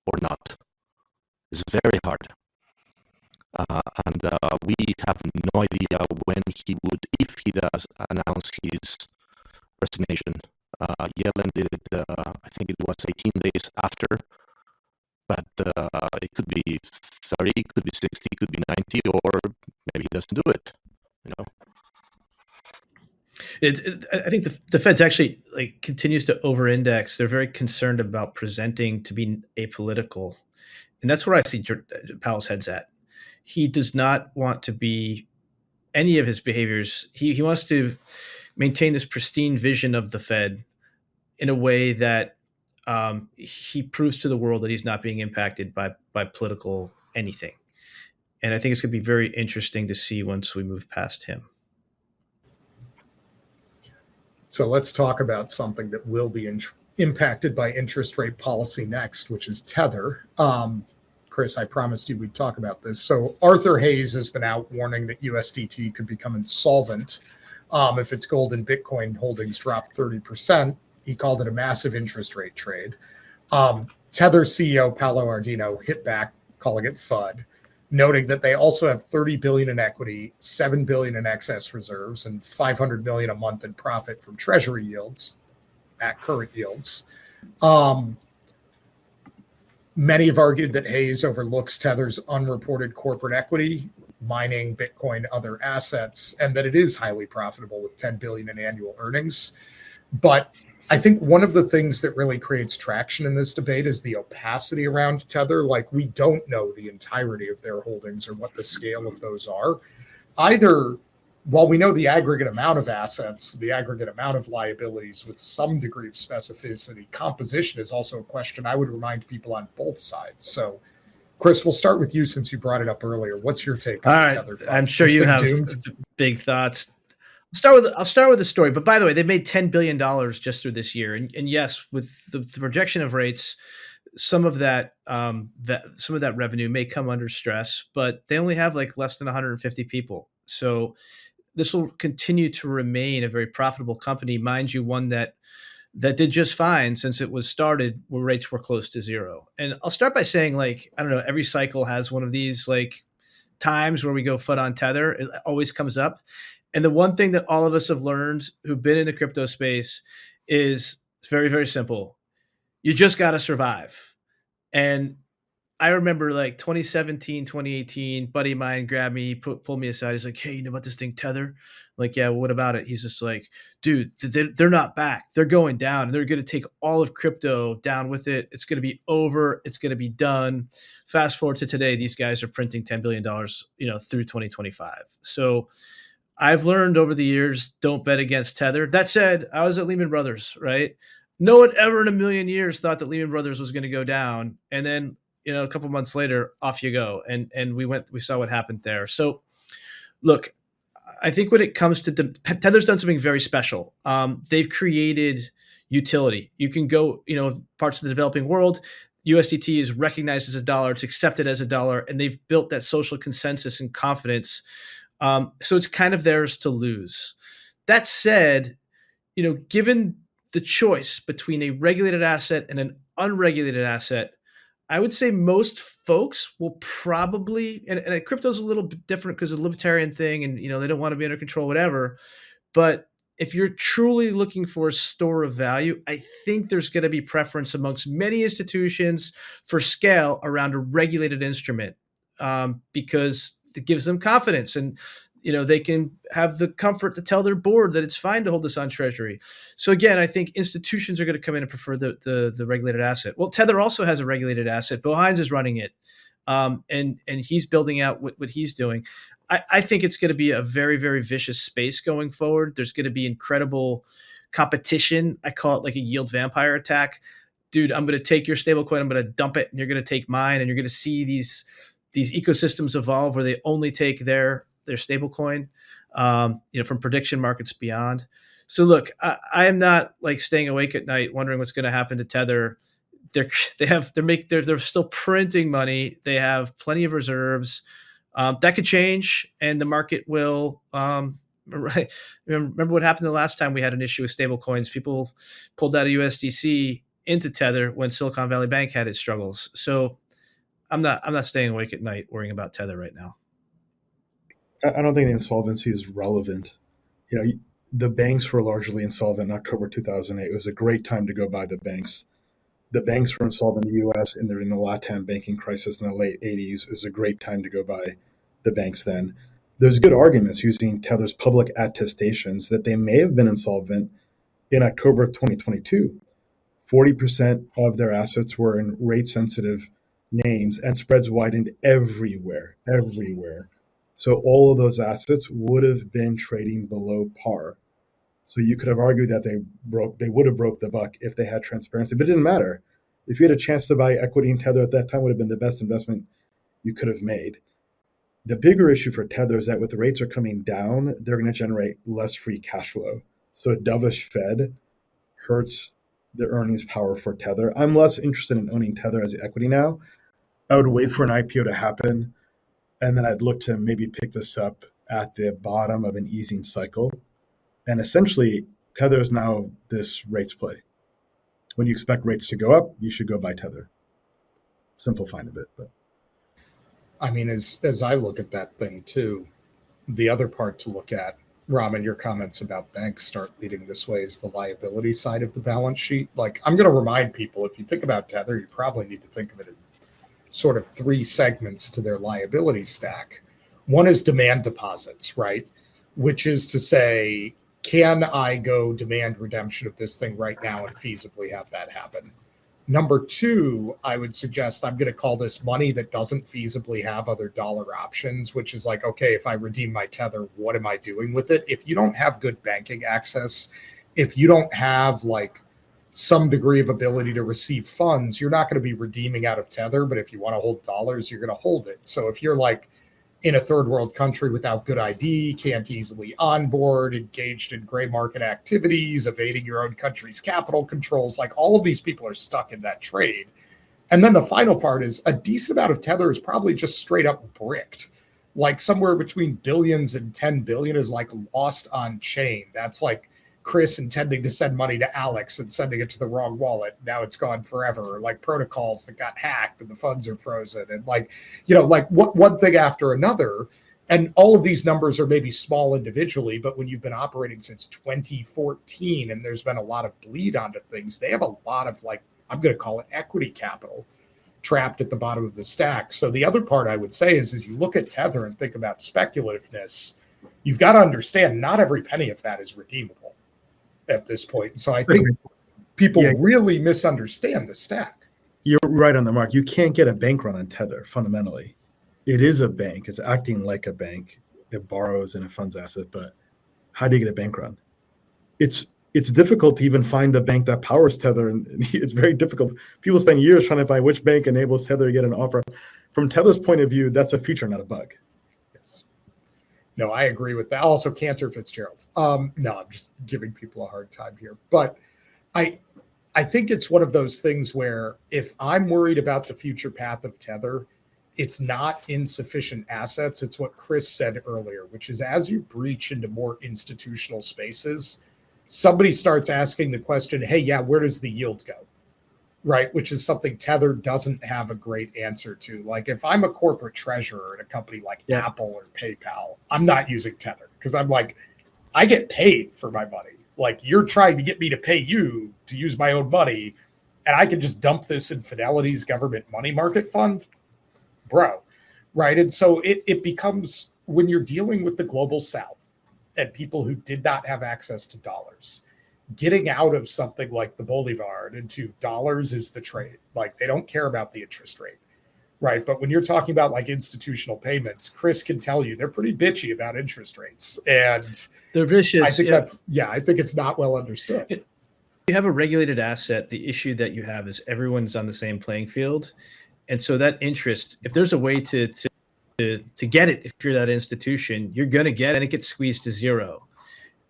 or not. It's very hard. And we have no idea when he would, if he does, announce his resignation. Yellen did it, I think it was 18 days after. But it could be 30, it could be 60, it could be 90, or maybe he doesn't do it. You know, I think the Fed's actually like continues to over-index. They're very concerned about presenting to be apolitical, and that's where I see Powell's head's at. He does not want to be any of his behaviors. He wants to maintain this pristine vision of the Fed in a way that he proves to the world that he's not being impacted by political anything. And I think it's going to be very interesting to see once we move past him. So let's talk about something that will be impacted by interest rate policy next, which is Tether. Chris, I promised you we'd talk about this. So Arthur Hayes has been out warning that USDT could become insolvent if its gold and Bitcoin holdings drop 30%. He called it a massive interest rate trade. Tether CEO Paolo Ardino hit back, calling it FUD, noting that they also have $30 billion in equity, $7 billion in excess reserves, and $500 million a month in profit from treasury yields at current yields. Many have argued that Hayes overlooks Tether's unreported corporate equity, mining, Bitcoin, other assets, and that it is highly profitable with $10 billion in annual earnings. But I think one of the things that really creates traction in this debate is the opacity around Tether. Like, we don't know the entirety of their holdings or what the scale of those are. Either, while we know the aggregate amount of assets, the aggregate amount of liabilities with some degree of specificity, composition is also a question I would remind people on both sides. So, Chris, we'll start with you since you brought it up earlier. What's your take on the Tether fund? I'm sure you have big thoughts. I'll start with the story. But by the way, they made $10 billion just through this year, and yes, with the projection of rates, some of that revenue may come under stress. But they only have like less than 150 people, so this will continue to remain a very profitable company, mind you, one that did just fine since it was started where rates were close to zero. And I'll start by saying, like, I don't know, every cycle has one of these like times where we go FUD on Tether. It always comes up. And the one thing that all of us have learned who've been in the crypto space is it's very, very simple. You just got to survive. And I remember like 2017, 2018, buddy of mine grabbed me, pulled me aside. He's like, "Hey, you know about this thing Tether?" I'm like, "Yeah, well, what about it?" He's just like, "Dude, they're not back. They're going down. And they're going to take all of crypto down with it. It's going to be over. It's going to be done." Fast forward to today, these guys are printing $10 billion, through 2025. So I've learned over the years, don't bet against Tether. That said, I was at Lehman Brothers, right? No one ever in a million years thought that Lehman Brothers was going to go down. And then, a couple months later, off you go. And we saw what happened there. So look, I think when it comes to Tether's done something very special. They've created utility. You can go, parts of the developing world, USDT is recognized as a dollar. It's accepted as a dollar. And they've built that social consensus and confidence. So it's kind of theirs to lose. That said, given the choice between a regulated asset and an unregulated asset, I would say most folks will probably, and crypto's a little bit different because of the libertarian thing and, they don't want to be under control, whatever. But if you're truly looking for a store of value, I think there's going to be preference amongst many institutions for scale around a regulated instrument because it gives them confidence and, they can have the comfort to tell their board that it's fine to hold this on treasury. So again, I think institutions are going to come in and prefer the regulated asset. Well, Tether also has a regulated asset. Bill Hines is running it. And he's building out what he's doing. I think it's going to be a very, very vicious space going forward. There's going to be incredible competition. I call it like a yield vampire attack. Dude, I'm going to take your stablecoin, I'm going to dump it, and you're going to take mine, and you're going to see these ecosystems evolve where they only take their stablecoin, from prediction markets beyond. So look, I am not like staying awake at night wondering what's going to happen to Tether. They're still printing money. They have plenty of reserves. That could change, and the market will. Remember what happened the last time we had an issue with stablecoins? People pulled out of USDC into Tether when Silicon Valley Bank had its struggles. So I'm not staying awake at night worrying about Tether right now. I don't think the insolvency is relevant. The banks were largely insolvent in October 2008. It was a great time to go buy the banks. The banks were insolvent in the U.S. and they're in the LATAM banking crisis in the late 80s. It was a great time to go buy the banks then. There's good arguments using Tether's public attestations that they may have been insolvent in October of 2022. 40% of their assets were in rate-sensitive names and spreads widened everywhere. So all of those assets would have been trading below par. So you could have argued that they would have broke the buck if they had transparency, but it didn't matter. If you had a chance to buy equity in Tether at that time, would have been the best investment you could have made. The bigger issue for Tether is that with the rates are coming down, they're going to generate less free cash flow. So a dovish Fed hurts the earnings power for Tether. I'm less interested in owning Tether as equity now. I would wait for an IPO to happen, and then I'd look to maybe pick this up at the bottom of an easing cycle. And essentially, Tether is now this rates play. When you expect rates to go up, you should go buy Tether. Simplifying a bit, but I mean, as I look at that thing too, the other part to look at, Raman, your comments about banks start leading this way is the liability side of the balance sheet. Like, I'm going to remind people, if you think about Tether, you probably need to think of it as sort of three segments to their liability stack. One is demand deposits, right? Which is to say, can I go demand redemption of this thing right now and feasibly have that happen? Number two, I would suggest I'm going to call this money that doesn't feasibly have other dollar options, which is like, okay, if I redeem my Tether, what am I doing with it? If you don't have good banking access, if you don't have like some degree of ability to receive funds, you're not going to be redeeming out of Tether. But if you want to hold dollars, you're going to hold it. So if you're like in a third world country without good ID, can't easily onboard, engaged in gray market activities, evading your own country's capital controls, like all of these people are stuck in that trade. And then the final part is a decent amount of Tether is probably just straight up bricked. Like somewhere between billions and 10 billion is like lost on chain. That's like Chris intending to send money to Alex and sending it to the wrong wallet. Now it's gone forever. Like protocols that got hacked and the funds are frozen. And like, like one thing after another. And all of these numbers are maybe small individually, but when you've been operating since 2014 and there's been a lot of bleed onto things, they have a lot of like, I'm going to call it equity capital trapped at the bottom of the stack. So the other part I would say is you look at Tether and think about speculativeness, you've got to understand not every penny of that is redeemable at this point. So I think people really misunderstand the stack. You're right on the mark. You can't get a bank run on Tether fundamentally. It is a bank. It's acting like a bank. It borrows and it funds asset, but how do you get a bank run? It's difficult to even find the bank that powers Tether, and it's very difficult. People spend years trying to find which bank enables Tether to get an offer. From Tether's point of view, that's a feature, not a bug. Yes. No, I agree with that. Also, Cantor Fitzgerald. No, I'm just giving people a hard time here. But I think it's one of those things where if I'm worried about the future path of Tether, it's not insufficient assets. It's what Chris said earlier, which is as you breach into more institutional spaces, somebody starts asking the question, hey, yeah, where does the yield go? Right? Which is something Tether doesn't have a great answer to. Like if I'm a corporate treasurer at a company like Apple or PayPal, I'm not using Tether because I'm like, I get paid for my money. Like you're trying to get me to pay you to use my own money, and I can just dump this in Fidelity's government money market fund, bro. Right? And so it becomes, when you're dealing with the global South and people who did not have access to dollars, getting out of something like the Bolivar and into dollars is the trade. Like they don't care about the interest rate. Right. But when you're talking about like institutional payments, Chris can tell you they're pretty bitchy about interest rates. And they're vicious. I think I think it's not well understood. You have a regulated asset. The issue that you have is everyone's on the same playing field. And so that interest, if there's a way to get it, if you're that institution, you're going to get it, and it gets squeezed to zero.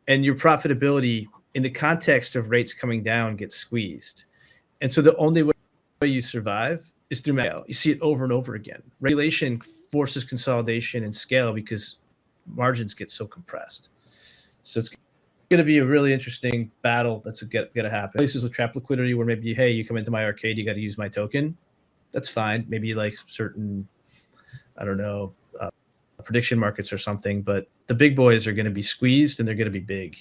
And your profitability in the context of rates coming down gets squeezed. And so the only way you survive is through scale. You see it over and over again. Regulation forces consolidation and scale because margins get so compressed. So it's going to be a really interesting battle that's going to happen. Places with trap liquidity where maybe, hey, you come into my arcade, you got to use my token. That's fine. Maybe like certain, I don't know, prediction markets or something. But the big boys are going to be squeezed and they're going to be big.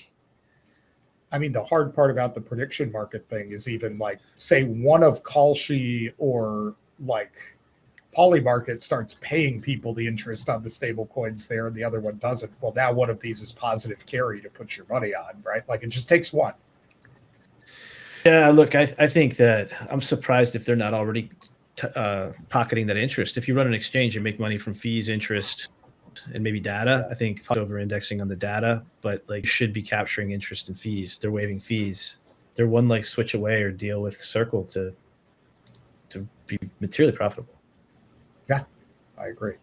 I mean, the hard part about the prediction market thing is even like, say one of Kalshi or like Polymarket starts paying people the interest on the stable coins there and the other one doesn't. Well, now one of these is positive carry to put your money on, right? Like it just takes one. Yeah, look, I think that I'm surprised if they're not already pocketing that interest. If you run an exchange and make money from fees, interest, and maybe data, I think over indexing on the data, but like should be capturing interest and fees. They're waiving fees. They're one like switch away or deal with Circle to be materially profitable. Yeah, I agree.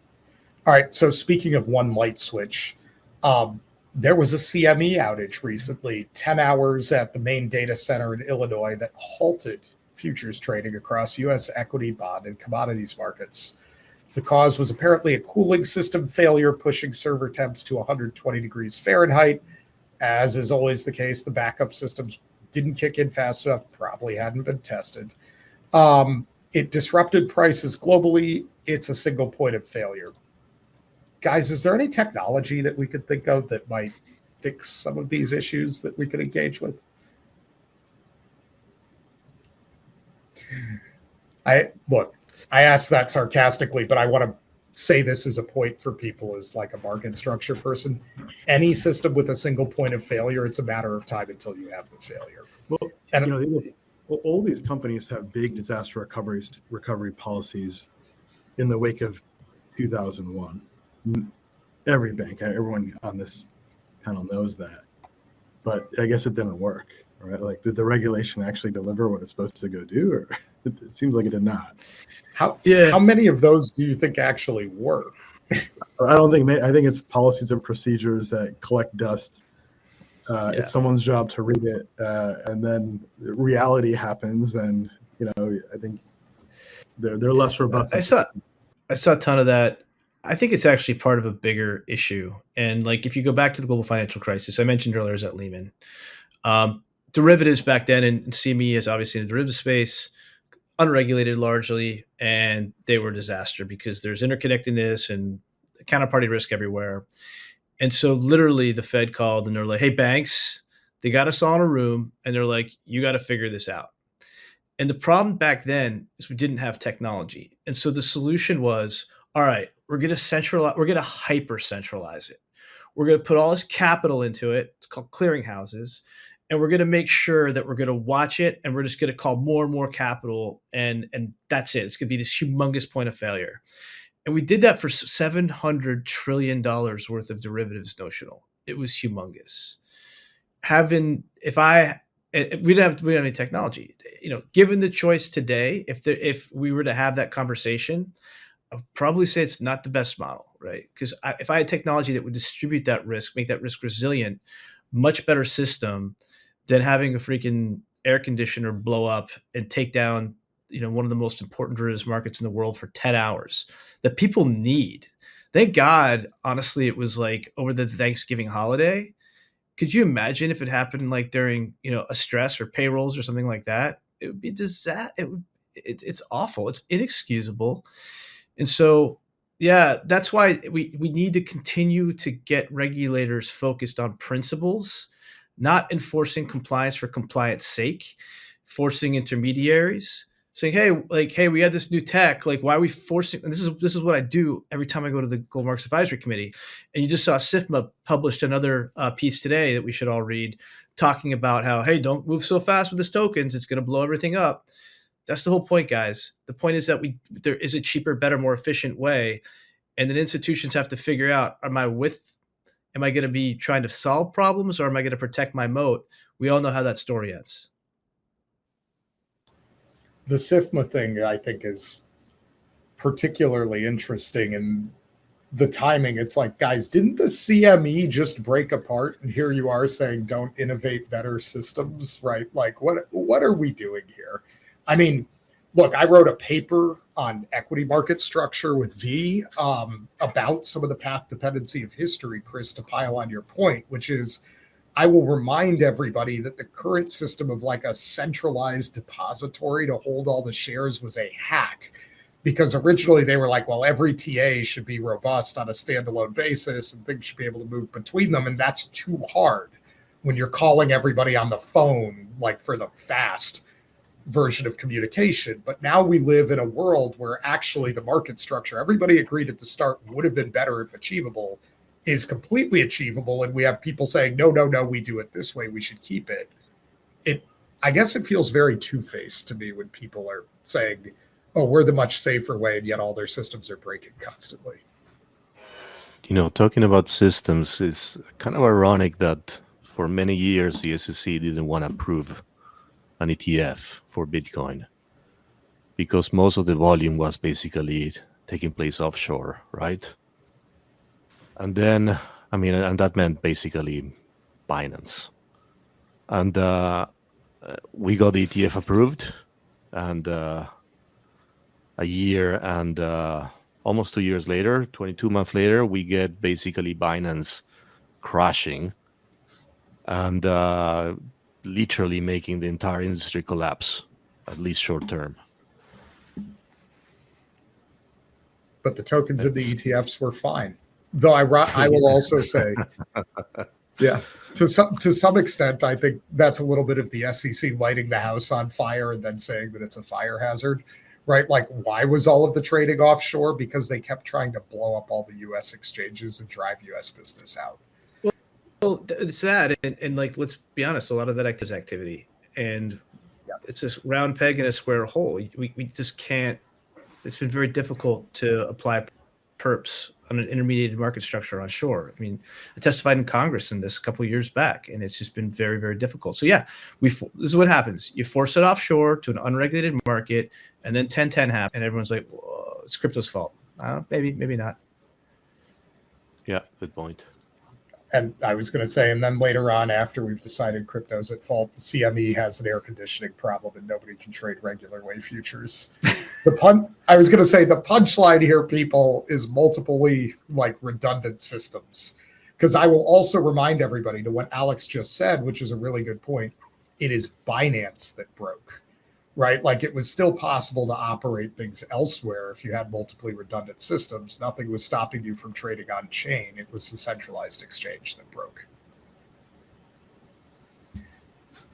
All right. So speaking of one light switch, there was a CME outage recently, 10 hours at the main data center in Illinois that halted futures trading across U.S. equity, bond, and commodities markets. The cause was apparently a cooling system failure, pushing server temps to 120 degrees Fahrenheit. As is always the case, the backup systems didn't kick in fast enough, probably hadn't been tested. It disrupted prices globally. It's a single point of failure. Guys, is there any technology that we could think of that might fix some of these issues that we could engage with? I asked that sarcastically, but I want to say this as a point for people as like a market structure person. Any system with a single point of failure, it's a matter of time until you have the failure. Well, and all these companies have big disaster recovery policies in the wake of 2001. Every bank, everyone on this panel knows that. But I guess it didn't work, right? Like, did the regulation actually deliver what it's supposed to go do? Or it seems like it did not. How many of those do you think actually work? I think it's policies and procedures that collect dust. It's someone's job to read it, and then reality happens, and I think they're less robust. I saw a ton of that. I think it's actually part of a bigger issue. And like, if you go back to the global financial crisis, I mentioned earlier is at Lehman. Derivatives back then, and CME is obviously in the derivative space, unregulated largely, and they were a disaster because there's interconnectedness and counterparty risk everywhere. And so literally the Fed called and they're like, hey, banks, they got us all in a room and they're like, you got to figure this out. And the problem back then is we didn't have technology. And so the solution was, all right, we're going to hyper centralize it. We're going to put all this capital into it. It's called clearinghouses. And we're going to make sure that we're going to watch it, and we're just going to call more and more capital, and that's it. It's going to be this humongous point of failure. And we did that for $700 trillion worth of derivatives notional. It was humongous. We didn't have any technology. Given the choice today, if we were to have that conversation, I would probably say it's not the best model, right? Because if I had technology that would distribute that risk, make that risk resilient, much better system than having a freaking air conditioner blow up and take down, one of the most important derivatives markets in the world for 10 hours that people need. Thank God, honestly, it was like over the Thanksgiving holiday. Could you imagine if it happened like during, a stress or payrolls or something like that? It would be disaster. It's awful. It's inexcusable. And so, yeah, that's why we need to continue to get regulators focused on principles, not enforcing compliance for compliance sake, forcing intermediaries, saying, hey, we had this new tech. Like, why are we forcing? And this is what I do every time I go to the Global Markets Advisory Committee. And you just saw SIFMA published another piece today that we should all read, talking about how, hey, don't move so fast with this tokens. It's going to blow everything up. That's the whole point, guys. The point is that there is a cheaper, better, more efficient way. And then institutions have to figure out, am I going to be trying to solve problems, or am I going to protect my moat? We all know how that story ends. The SIFMA thing, I think, is particularly interesting, and the timing. It's like, guys, didn't the CME just break apart? And here you are saying, don't innovate better systems, right? Like, what are we doing here? I mean, look, I wrote a paper on equity market structure with V about some of the path dependency of history, Chris, to pile on your point, which is, I will remind everybody that the current system of like a centralized depository to hold all the shares was a hack, because originally they were like, well, every TA should be robust on a standalone basis and things should be able to move between them. And that's too hard when you're calling everybody on the phone, like for the fast version of communication. But now we live in a world where actually the market structure, everybody agreed at the start would have been better if achievable, is completely achievable. And we have people saying, no, we do it this way, we should keep it. I guess it feels very two-faced to me when people are saying, oh, we're the much safer way, and yet all their systems are breaking constantly. Talking about systems is kind of ironic that for many years the SEC didn't want to approve an ETF for Bitcoin because most of the volume was basically taking place offshore, right? And then, and that meant basically Binance. And we got the ETF approved, and a year and almost 2 years later, 22 months later, we get basically Binance crashing and literally making the entire industry collapse, at least short term. But the tokens in the ETFs were fine. Though I will also say, yeah, to some extent, I think that's a little bit of the SEC lighting the house on fire and then saying that it's a fire hazard, right? Like, why was all of the trading offshore? Because they kept trying to blow up all the U.S. exchanges and drive U.S. business out. Well, it's that, and like, let's be honest, a lot of that activity, and it's a round peg in a square hole. We just can't. It's been very difficult to apply perps on an intermediated market structure onshore. I mean, I testified in Congress in this a couple of years back, and it's just been very, very difficult. So yeah, this is what happens. You force it offshore to an unregulated market, and then 10-10 happens, and everyone's like, whoa, it's crypto's fault. Maybe not. Yeah, good point. And I was going to say, and then later on, after we've decided crypto's at fault, the CME has an air conditioning problem and nobody can trade regular way futures. I was going to say the punchline here, people, is multiply like redundant systems. Because I will also remind everybody to what Alex just said, which is a really good point. It is Binance that broke, right? Like, it was still possible to operate things elsewhere if you had multiply redundant systems. Nothing was stopping you from trading on chain. It was the centralized exchange that broke.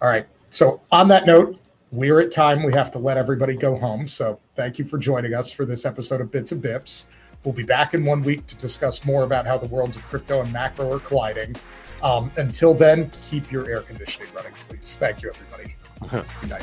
All right. So on that note, we're at time. We have to let everybody go home. So thank you for joining us for this episode of Bits and Bips. We'll be back in 1 week to discuss more about how the worlds of crypto and macro are colliding. Until then, keep your air conditioning running, please. Thank you, everybody. Good night.